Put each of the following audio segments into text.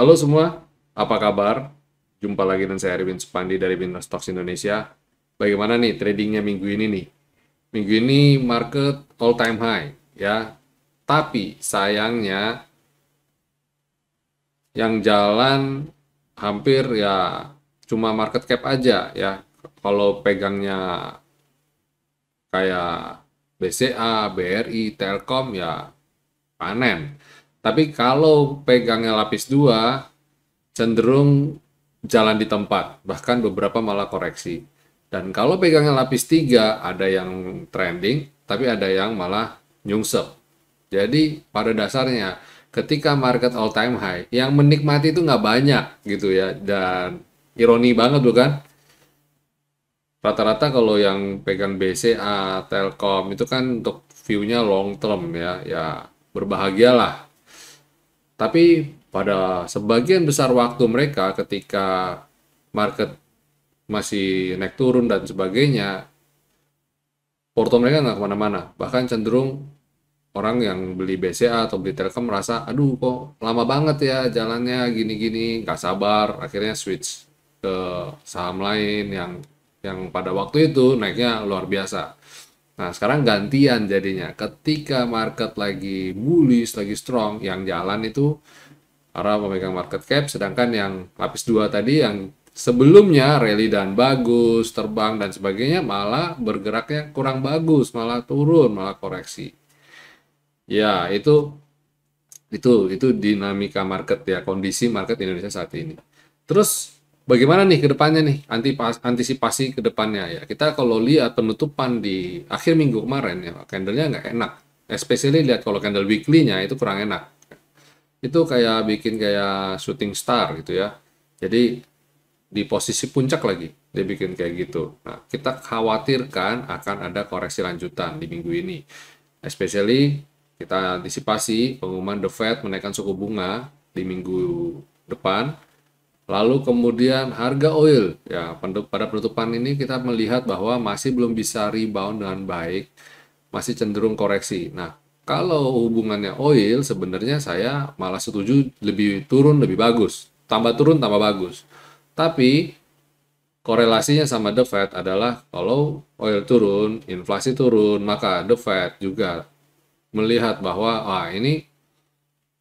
Halo semua, apa kabar? Jumpa lagi dengan saya Erwin Supandi dari Bintang Stocks Indonesia. Bagaimana nih tradingnya minggu ini nih? Minggu ini market all time high ya. Tapi sayangnya yang jalan hampir ya cuma market cap aja ya. Kalau pegangnya kayak BCA, BRI, Telkom ya panen. Tapi kalau pegangnya lapis 2 cenderung jalan di tempat, bahkan beberapa malah koreksi. Dan kalau pegangnya lapis 3 ada yang trending, tapi ada yang malah nyungsep. Jadi pada dasarnya ketika market all time high, yang menikmati itu nggak banyak gitu ya. Dan ironi banget bukan? Rata-rata kalau yang pegang BCA, Telkom itu kan untuk view-nya long term ya, ya berbahagialah. Tapi pada sebagian besar waktu mereka ketika market masih naik turun dan sebagainya, porto mereka nggak kemana-mana. Bahkan cenderung orang yang beli BCA atau beli Telkom merasa, aduh kok lama banget ya jalannya gini-gini, nggak sabar, akhirnya switch ke saham lain yang pada waktu itu naiknya luar biasa. Nah, sekarang gantian jadinya. Ketika market lagi bullish, lagi strong, yang jalan itu para pemegang market cap, sedangkan yang lapis 2 tadi yang sebelumnya rally dan bagus, terbang dan sebagainya malah bergeraknya kurang bagus, malah turun, malah koreksi. Ya, itu dinamika market ya, kondisi market Indonesia saat ini. Terus bagaimana nih ke depannya nih, antisipasi ke depannya ya. Kita kalau lihat penutupan di akhir minggu kemarin ya, candlenya nggak enak. Especially lihat kalau candle weekly-nya itu kurang enak. Itu kayak bikin kayak shooting star gitu ya. Jadi di posisi puncak lagi dia bikin kayak gitu. Nah, kita khawatirkan akan ada koreksi lanjutan di minggu ini. Especially kita antisipasi pengumuman The Fed menaikkan suku bunga di minggu depan. Lalu kemudian harga oil ya pada penutupan ini kita melihat bahwa masih belum bisa rebound dengan baik, masih cenderung koreksi. Nah, kalau hubungannya oil sebenarnya saya malah setuju lebih turun lebih bagus. Tambah turun tambah bagus. Tapi korelasinya sama The Fed adalah kalau oil turun, inflasi turun, maka The Fed juga melihat bahwa ini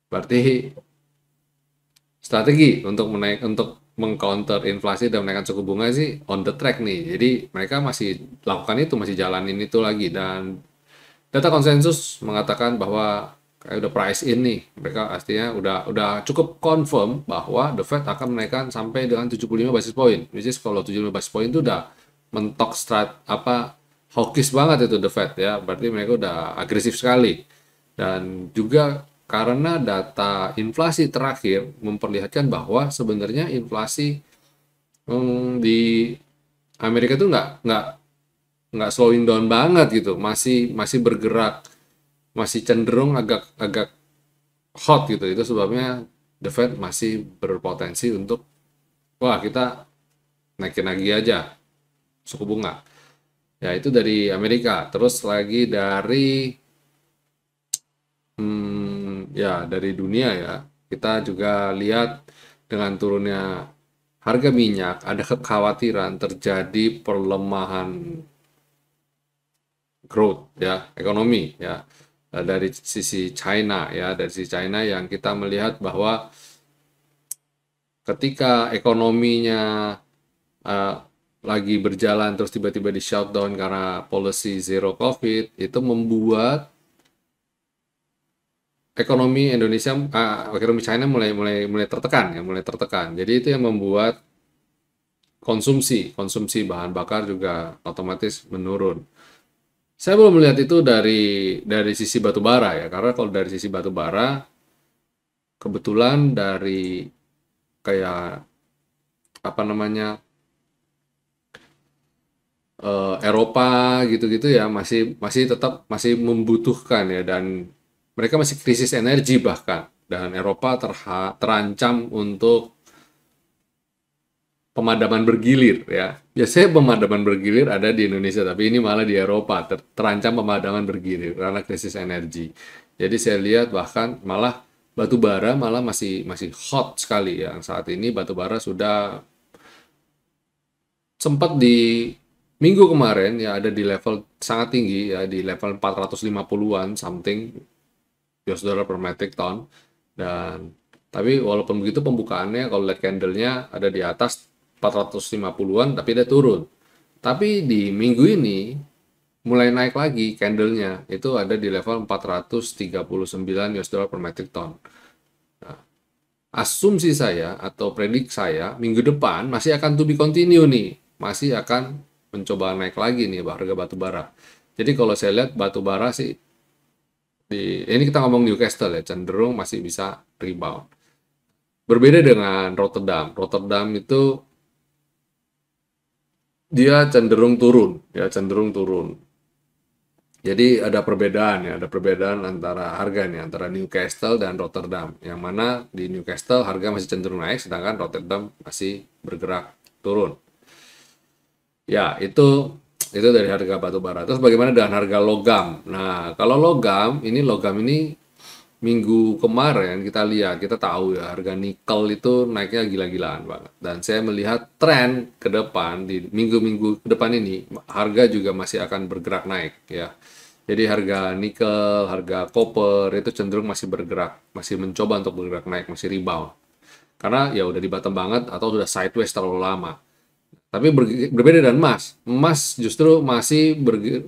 berarti strategi untuk mengcounter inflasi dan menaikkan suku bunga sih on the track nih. Jadi mereka masih lakukan itu, masih jalanin itu lagi dan data konsensus mengatakan bahwa kayak udah price in nih. Mereka artinya udah cukup confirm bahwa The Fed akan menaikkan sampai dengan 75 basis point. Which is kalau 75 basis point itu udah mentok hawkish banget itu The Fed ya. Berarti mereka udah agresif sekali. Dan juga karena data inflasi terakhir memperlihatkan bahwa sebenarnya inflasi di Amerika itu nggak slowing down banget gitu, masih masih bergerak, masih cenderung agak agak hot gitu. Itu sebabnya The Fed masih berpotensi untuk wah kita naikin lagi aja suku bunga. Ya itu dari Amerika. Terus lagi dari ya dari dunia ya. Kita juga lihat dengan turunnya harga minyak ada kekhawatiran terjadi perlemahan growth ya ekonomi ya. Dari sisi China ya, dari sisi China yang kita melihat bahwa ketika ekonominya eh, lagi berjalan terus tiba-tiba di shutdown karena policy zero covid itu membuat ekonomi China mulai mulai mulai tertekan ya, mulai tertekan. Jadi itu yang membuat konsumsi konsumsi bahan bakar juga otomatis menurun. Saya belum melihat itu dari sisi batu bara ya, karena kalau dari sisi batu bara kebetulan dari kayak apa namanya Eropa gitu-gitu ya masih masih tetap masih membutuhkan ya dan mereka masih krisis energi bahkan dan Eropa terancam untuk pemadaman bergilir ya. Biasanya pemadaman bergilir ada di Indonesia, tapi ini malah di Eropa terancam pemadaman bergilir karena krisis energi. Jadi saya lihat bahkan malah batu bara malah masih masih hot sekali ya. Saat ini batu bara sudah sempat di minggu kemarin ya ada di level sangat tinggi ya, di level 450-an something US dollar per metric ton. Dan tapi walaupun begitu pembukaannya kalau lihat candlenya ada di atas 450-an tapi dia turun. Tapi di minggu ini mulai naik lagi candlenya, itu ada di level 439 US dollar per metric ton. Asumsi saya atau predik saya minggu depan masih akan to be continue nih, masih akan mencoba naik lagi nih harga batu bara. Jadi kalau saya lihat batu bara sih ini kita ngomong Newcastle ya, cenderung masih bisa rebound. Berbeda dengan Rotterdam. Rotterdam itu dia cenderung turun, ya cenderung turun. Jadi ada perbedaan ya, ada perbedaan antara harga nih antara Newcastle dan Rotterdam. Yang mana di Newcastle harga masih cenderung naik, sedangkan Rotterdam masih bergerak turun. Ya, itu dari harga batu bara. Terus bagaimana dengan harga logam? Nah, kalau logam ini minggu kemarin kita lihat, kita tahu ya harga nikel itu naiknya gila-gilaan banget. Dan saya melihat tren ke depan di minggu-minggu ke depan ini harga juga masih akan bergerak naik ya. Jadi harga nikel, harga copper itu cenderung masih bergerak, masih mencoba untuk bergerak naik, masih rebound. Karena ya udah di bottom banget atau sudah sideways terlalu lama. Tapi berbeda dengan emas. Emas justru masih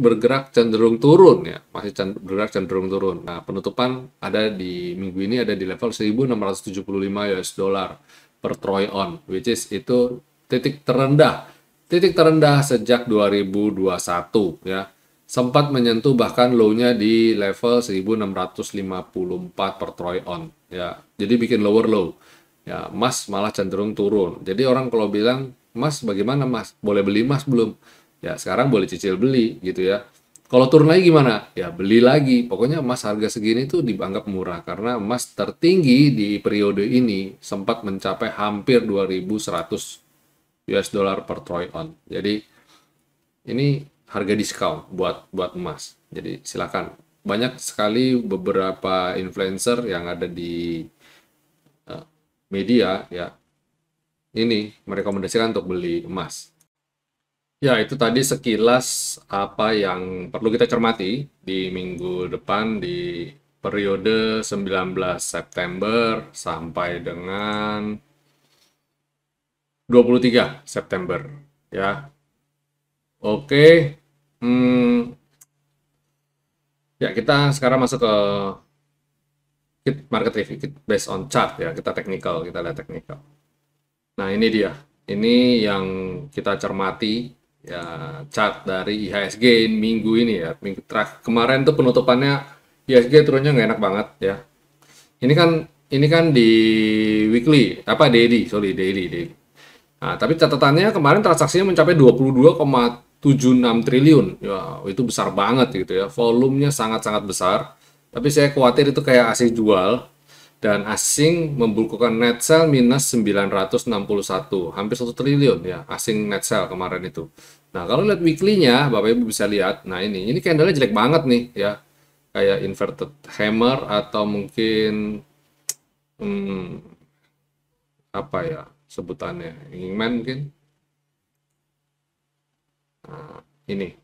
bergerak cenderung turun ya, masih bergerak cenderung turun. Nah, penutupan ada di minggu ini ada di level 1675 US dollar per troy ounce, which is itu titik terendah. Titik terendah sejak 2021 ya. Sempat menyentuh bahkan low-nya di level 1654 per troy ounce ya. Jadi bikin lower low. Ya, emas malah cenderung turun. Jadi orang kalau bilang Mas, bagaimana Mas? Boleh beli emas belum? Ya, sekarang boleh cicil beli gitu ya. Kalau turun lagi gimana? Ya, beli lagi. Pokoknya emas harga segini tuh dianggap murah karena emas tertinggi di periode ini sempat mencapai hampir 2.100 US dollar per troy ounce. Jadi ini harga diskon buat emas. Jadi silakan. Banyak sekali beberapa influencer yang ada di media ya ini merekomendasikan untuk beli emas. Ya, itu tadi sekilas apa yang perlu kita cermati di minggu depan di periode 19 September sampai dengan 23 September. Ya, oke. Hmm, ya, kita sekarang masuk ke market review based on chart ya. Kita technical, kita lihat technical. Nah, ini dia. Ini yang kita cermati ya chart dari IHSG minggu ini ya. Minggu terakhir kemarin tuh penutupannya IHSG turunnya nggak enak banget ya. Ini kan di weekly apa daily, sorry daily. Nah, tapi catatannya kemarin transaksinya mencapai 22,76 triliun. Ya, itu besar banget gitu ya. Volumenya sangat-sangat besar. Tapi saya khawatir itu kayak asing jual dan asing membukukan net sell minus 961, hampir 1 triliun ya asing net sell kemarin itu. Nah, kalau lihat weekly-nya, Bapak Ibu bisa lihat, nah ini candle-nya jelek banget nih ya, kayak inverted hammer atau mungkin hmm, apa ya sebutannya, wingman mungkin. Nah, ini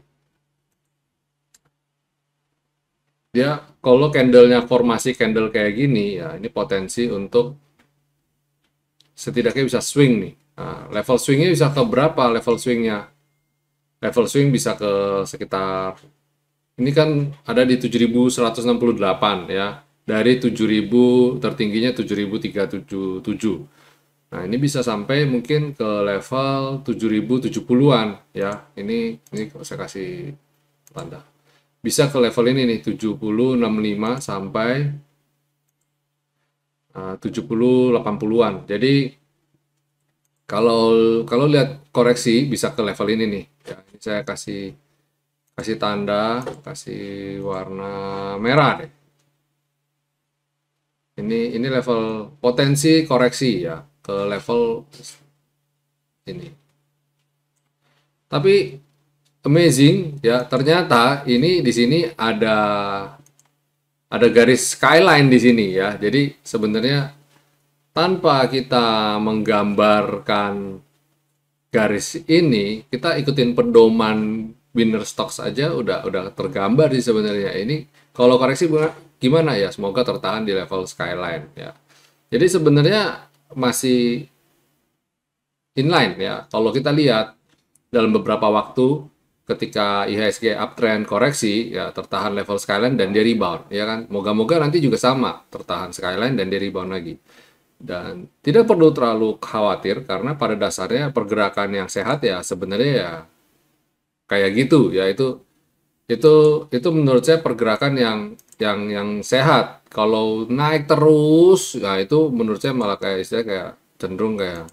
dia kalau candle-nya formasi candle kayak gini ya, ini potensi untuk setidaknya bisa swing nih. Nah, level swingnya bisa ke berapa level swingnya? Level swing bisa ke sekitar, ini kan ada di 7.168 ya. Dari 7.000 tertingginya 7.377. Nah, ini bisa sampai mungkin ke level 7.070-an ya. Ini saya kasih tanda. Bisa ke level ini nih 7065 sampai 7080-an. Jadi kalau kalau lihat koreksi bisa ke level ini nih. Ya, ini saya kasih tanda, kasih warna merah deh. Ini level potensi koreksi ya ke level ini. Tapi amazing ya, ternyata ini di sini ada ada garis skyline di sini ya. Jadi sebenarnya tanpa kita menggambarkan garis ini, kita ikutin pedoman winner stocks aja udah tergambar sih sebenarnya. Ini kalau koreksi gimana ya? Semoga tertahan di level skyline ya. Jadi sebenarnya masih inline ya. Kalau kita lihat dalam beberapa waktu ketika IHSG uptrend koreksi ya tertahan level skyline dan dia rebound ya kan. Moga-moga nanti juga sama, tertahan skyline dan dia rebound lagi. Dan tidak perlu terlalu khawatir karena pada dasarnya pergerakan yang sehat ya sebenarnya ya kayak gitu ya, itu itu menurut saya pergerakan yang sehat. Kalau naik terus ya itu menurut saya malah kayak istilah kayak cenderung kayak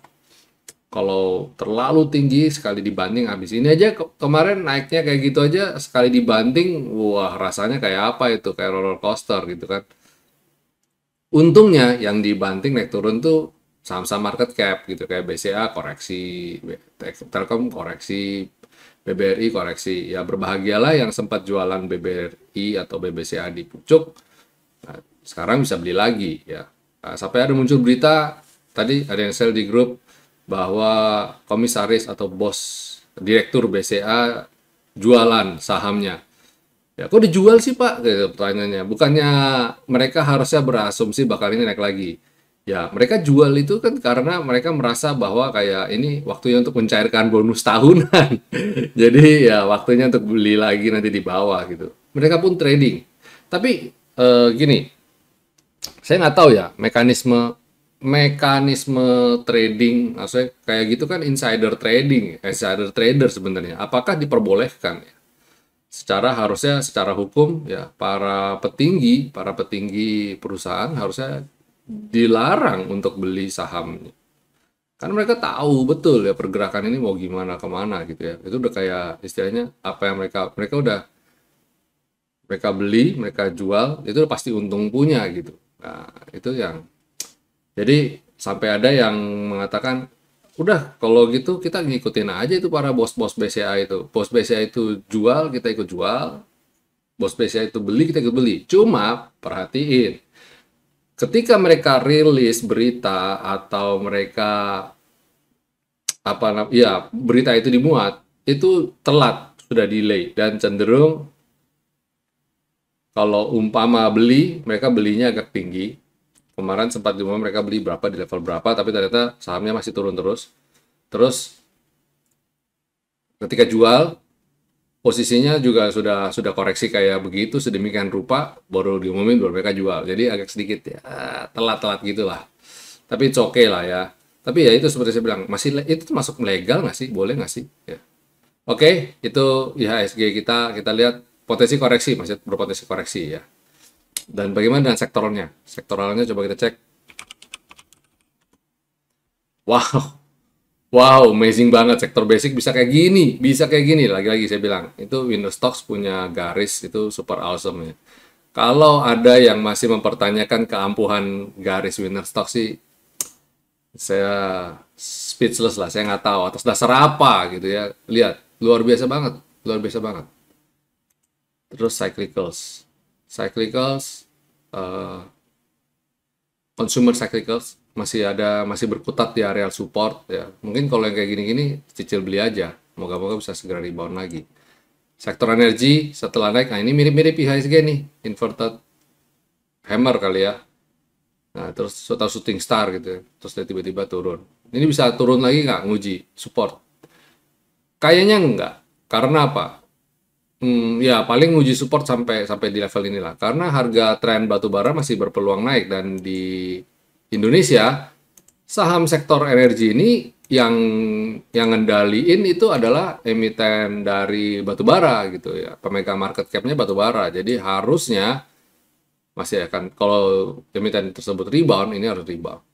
kalau terlalu tinggi sekali dibanting habis. Ini aja kemarin naiknya kayak gitu aja sekali dibanting, wah rasanya kayak apa itu, kayak roller coaster gitu kan. Untungnya yang dibanting naik turun tuh saham-saham market cap gitu kayak BCA koreksi, Telkom koreksi, BBRI koreksi. Ya berbahagialah yang sempat jualan BBRI atau BBCA di pucuk, nah, sekarang bisa beli lagi ya. Nah, sampai ada muncul berita tadi ada yang sell di grup bahwa komisaris atau bos direktur BCA jualan sahamnya. Ya, kok dijual sih Pak? Gitu pertanyaannya. Bukannya mereka harusnya berasumsi bakal ini naik lagi. Ya, mereka jual itu kan karena mereka merasa bahwa kayak ini waktunya untuk mencairkan bonus tahunan. Jadi ya waktunya untuk beli lagi nanti di bawah gitu. Mereka pun trading. Tapi gini, saya nggak tahu ya mekanisme mekanisme trading, maksudnya kayak gitu kan insider trading, insider trader sebenarnya. Apakah diperbolehkan ya? Secara harusnya secara hukum ya para petinggi perusahaan harusnya dilarang untuk beli sahamnya. Karena mereka tahu betul ya pergerakan ini mau gimana kemana gitu ya. Itu udah kayak istilahnya apa yang mereka udah mereka beli, mereka jual, itu udah pasti untung punya gitu. Nah, itu yang jadi sampai ada yang mengatakan, udah kalau gitu kita ngikutin aja itu para bos-bos BCA itu. Bos BCA itu jual, kita ikut jual. Bos BCA itu beli, kita ikut beli. Cuma perhatiin, ketika mereka rilis berita atau mereka ya berita itu dimuat, itu telat, sudah delay dan cenderung kalau umpama beli, mereka belinya agak tinggi. Kemarin sempat diumum mereka beli berapa di level berapa, tapi ternyata sahamnya masih turun terus. Terus ketika jual, posisinya juga sudah koreksi kayak begitu sedemikian rupa, baru diumumin baru mereka jual. Jadi agak sedikit ya telat-telat gitulah. Tapi it's okay lah ya. Tapi ya itu seperti saya bilang, itu masuk legal nggak sih? Boleh nggak sih? Ya. Oke, itu IHSG kita lihat potensi koreksi, masih berpotensi koreksi ya. Dan bagaimana dengan sektoralnya? Sektoralnya coba kita cek. Wow, wow, amazing banget. Sektor basic bisa kayak gini, bisa kayak gini. Lagi-lagi saya bilang, itu Winner Stocks punya garis itu super awesome ya. Kalau ada yang masih mempertanyakan keampuhan garis Winner Stocks sih, saya speechless lah. Saya nggak tahu atas dasar apa gitu ya. Lihat, luar biasa banget, luar biasa banget. Terus cyclicals, eh, consumer cyclicals masih berkutat di area support ya. Mungkin kalau yang kayak gini-gini cicil beli aja. Moga-moga bisa segera rebound lagi. Sektor energi setelah naik, nah ini mirip-mirip IHSG nih, inverted hammer kali ya. Nah terus atau shooting star gitu ya. Terus dia tiba-tiba turun. Ini bisa turun lagi nggak nguji support? Kayaknya enggak. Karena apa? Ya paling uji support sampai sampai di level inilah. Karena harga tren batubara masih berpeluang naik dan di Indonesia saham sektor energi ini yang ngendaliin itu adalah emiten dari batubara gitu ya. Pemegang market cap-nya batubara. Jadi harusnya masih akan kalau emiten tersebut rebound ini harus rebound.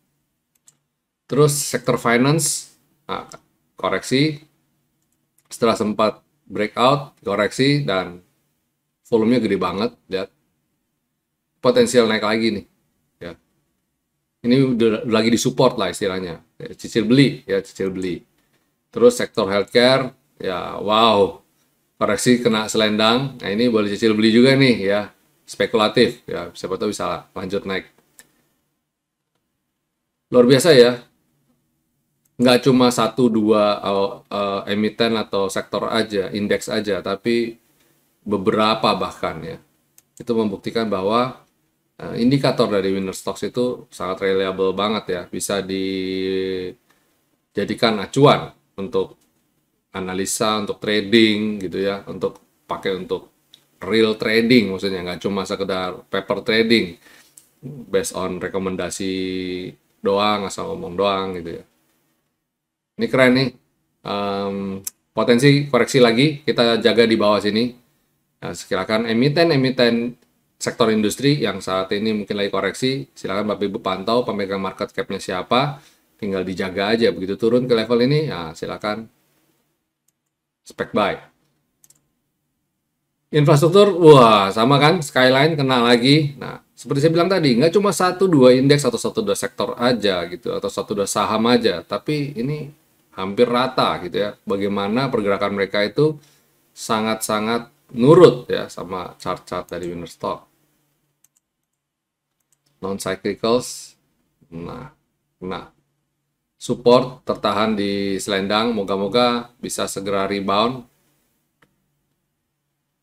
Terus sektor finance nah, koreksi setelah sempat breakout, koreksi, dan volumenya gede banget, lihat. Potensial naik lagi nih. Ya. Ini udah lagi disupport lah istilahnya. Ya, cicil beli, ya cicil beli. Terus sektor healthcare, ya wow. Koreksi kena selendang. Nah ini boleh cicil beli juga nih ya. spekulatif ya, siapa tahu bisa lanjut naik. Luar biasa ya, nggak cuma satu dua emiten atau sektor aja, indeks aja, tapi beberapa bahkan ya. Itu membuktikan bahwa indikator dari winner stocks itu sangat reliable banget ya, bisa dijadikan acuan untuk analisa, untuk trading gitu ya, untuk pakai untuk real trading, maksudnya nggak cuma sekedar paper trading based on rekomendasi doang, asal ngomong doang gitu ya. Ini keren nih. Potensi koreksi lagi kita jaga di bawah sini. Nah, silakan emiten-emiten sektor industri yang saat ini mungkin lagi koreksi, silakan Bapak Ibu pantau pemegang market cap-nya siapa, tinggal dijaga aja. Begitu turun ke level ini, ya silakan spec buy. Infrastruktur, wah sama kan, Skyline kena lagi. Nah, seperti saya bilang tadi, nggak cuma satu dua indeks atau satu dua sektor aja gitu, atau satu dua saham aja, tapi ini hampir rata gitu ya. Bagaimana pergerakan mereka itu sangat-sangat nurut ya sama chart-chart dari winner stock. Non cyclicals, nah support tertahan di selendang, moga-moga bisa segera rebound.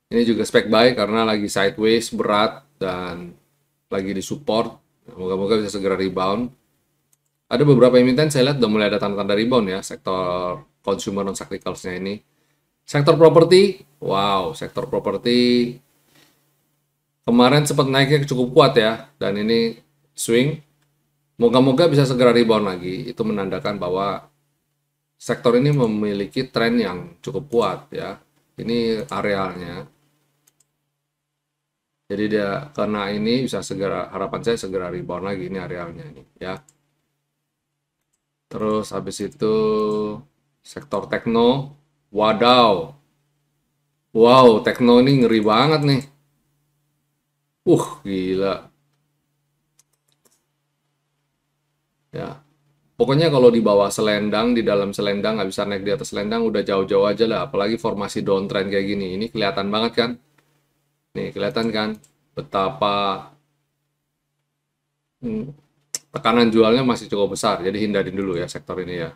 Ini juga spec buy karena lagi sideways berat dan lagi di support, moga-moga bisa segera rebound. Ada beberapa emiten saya lihat udah mulai ada tanda-tanda rebound ya, sektor consumer non cyclicals-nya ini. Sektor properti, wow, sektor properti kemarin sempat naiknya cukup kuat ya, dan ini swing. Moga-moga bisa segera rebound lagi. Itu menandakan bahwa sektor ini memiliki tren yang cukup kuat ya. Ini arealnya. Jadi dia kena ini bisa segera, harapan saya segera rebound lagi, ini arealnya ini ya. Terus habis itu sektor tekno, wadaw. Wow, tekno ini ngeri banget nih. Gila. Ya. Pokoknya kalau di bawah selendang, di dalam selendang, nggak bisa naik di atas selendang, udah jauh-jauh aja lah. Apalagi formasi downtrend kayak gini. Ini kelihatan banget kan? Nih, kelihatan kan? Betapa tekanan jualnya masih cukup besar. Jadi hindarin dulu ya sektor ini ya.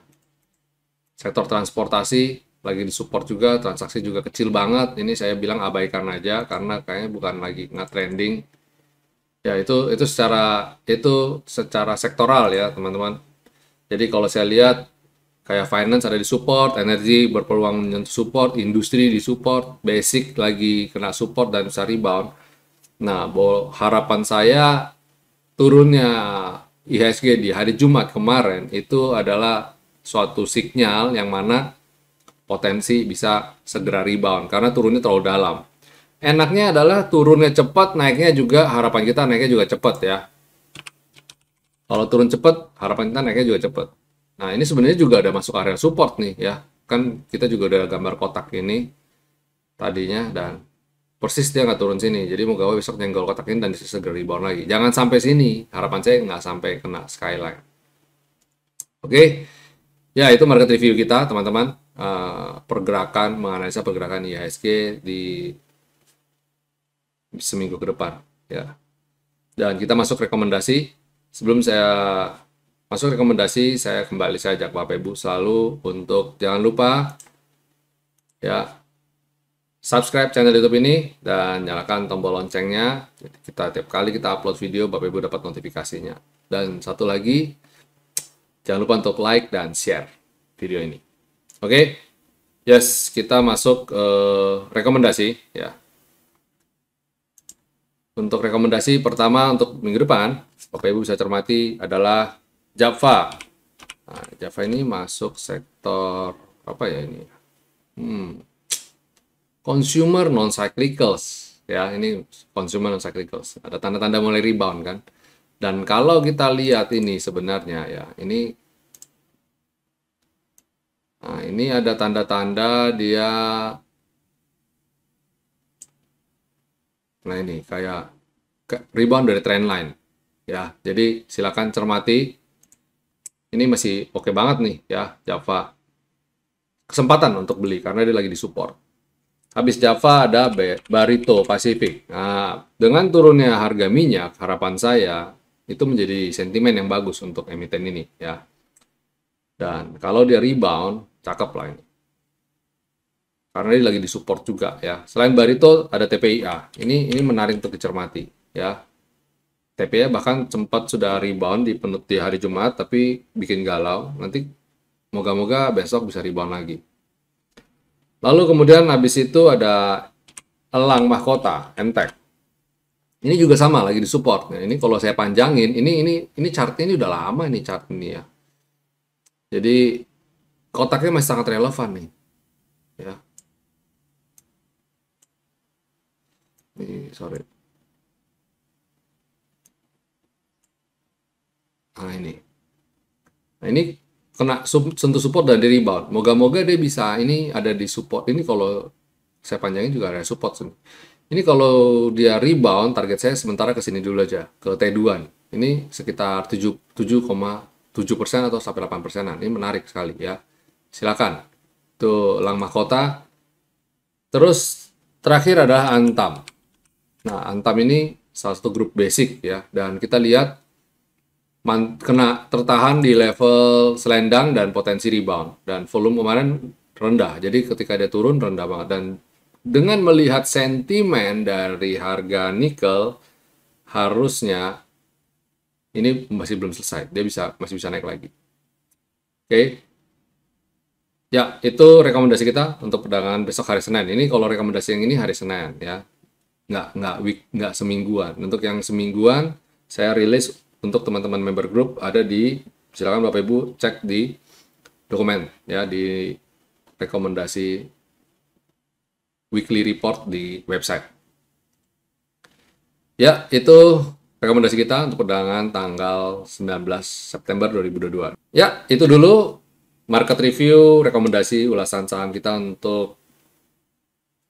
Sektor transportasi lagi disupport juga, transaksi juga kecil banget. Ini saya bilang abaikan aja karena kayaknya bukan lagi nge-trending. Ya itu secara sektoral ya teman-teman. Jadi kalau saya lihat kayak finance ada di support, energi berpeluang menyentuh support, industri di support, basic lagi kena support dan bisa rebound. Nah, harapan saya turunnya IHSG di hari Jumat kemarin itu adalah suatu sinyal yang mana potensi bisa segera rebound karena turunnya terlalu dalam. Enaknya adalah turunnya cepat, naiknya juga harapan kita naiknya juga cepat ya. Kalau turun cepat, harapan kita naiknya juga cepat. Nah, ini sebenarnya juga ada masuk area support nih ya. Kan kita juga udah gambar kotak ini tadinya dan persis dia nggak turun sini. Jadi moga besok nyenggol kotak ini dan bisa segera rebound lagi. Jangan sampai sini. Harapan saya nggak sampai kena skyline. Oke. Ya, itu market review kita, teman-teman. Menganalisa pergerakan IHSG di seminggu ke depan ya. Dan kita masuk rekomendasi. Sebelum saya masuk rekomendasi, saya ajak Bapak Ibu selalu untuk jangan lupa ya subscribe channel YouTube ini dan nyalakan tombol loncengnya. Jadi tiap kali kita upload video, Bapak Ibu dapat notifikasinya. Dan satu lagi, jangan lupa untuk like dan share video ini. Oke, yes, kita masuk rekomendasi ya. Untuk rekomendasi pertama untuk minggu depan, Bapak Ibu bisa cermati adalah Java. Nah, Java ini masuk sektor apa ya ini? Consumer non cyclicals ya, ini consumer non cyclicals. Ada tanda-tanda mulai rebound kan. Dan kalau kita lihat ini sebenarnya ya, ini ada tanda-tanda dia. Nah, ini kayak rebound dari trend line ya. Jadi silakan cermati. Ini masih oke banget nih ya Java. Kesempatan untuk beli karena dia lagi di support. Habis Java ada Barito Pacific. Nah, dengan turunnya harga minyak, harapan saya itu menjadi sentimen yang bagus untuk emiten ini ya. Dan kalau dia rebound, cakep lah ini. Karena dia lagi disupport juga ya. Selain Barito ada TPIA. Ini menarik untuk dicermati ya. TPIA bahkan sempat sudah rebound di hari Jumat tapi bikin galau. Nanti moga-moga besok bisa rebound lagi. Lalu kemudian habis itu ada Elang Mahkota, MTEK. Ini juga sama lagi disupport. Nah, ini kalau saya panjangin, ini chartnya ini udah lama nih chart ini ya. Jadi kotaknya masih sangat relevan nih. Ya, ini sorry. Nah ini. Nah ini kena sentuh support dan di rebound. Moga-moga dia bisa ini ada di support. Ini kalau saya panjangin juga ada support. Ini kalau dia rebound, target saya sementara ke sini dulu aja, ke T2. Ini sekitar 7,7% atau sampai 8%. Ini menarik sekali ya. Silakan. Itu Lang Mahkota. Terus terakhir ada Antam. Nah, Antam ini salah satu grup basic ya. Dan kita lihat kena tertahan di level selendang dan potensi rebound. Dan volume kemarin rendah. Jadi ketika dia turun rendah banget. Dan dengan melihat sentimen dari harga nikel, harusnya ini masih belum selesai. Dia masih bisa naik lagi. Oke. Ya, itu rekomendasi kita untuk perdagangan besok hari Senin. Ini kalau rekomendasi yang ini hari Senin ya. Nggak semingguan. Untuk yang semingguan, saya rilis untuk teman-teman member group ada di, silakan Bapak Ibu cek di dokumen ya, di rekomendasi weekly report di website. Ya, itu rekomendasi kita untuk perdagangan tanggal 19 September 2022. Ya, itu dulu market review, rekomendasi ulasan saham kita untuk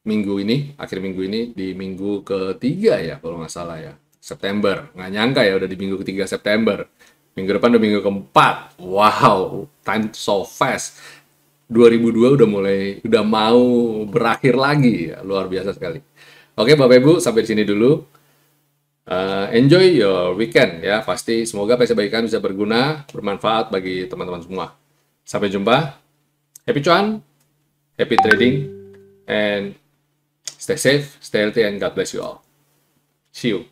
minggu ini, akhir minggu ini, di minggu ketiga ya, kalau nggak salah ya. September. Nggak nyangka ya udah di minggu ketiga September. Minggu depan udah minggu keempat. Wow, time so fast. 2002 udah mau berakhir lagi ya, luar biasa sekali. Oke Bapak Ibu, sampai di sini dulu. Enjoy your weekend ya, pasti semoga apa yang saya bagikan bisa berguna, bermanfaat bagi teman-teman semua. Sampai jumpa. Happy cuan, happy trading, and stay safe, stay healthy, and God bless you all. See you.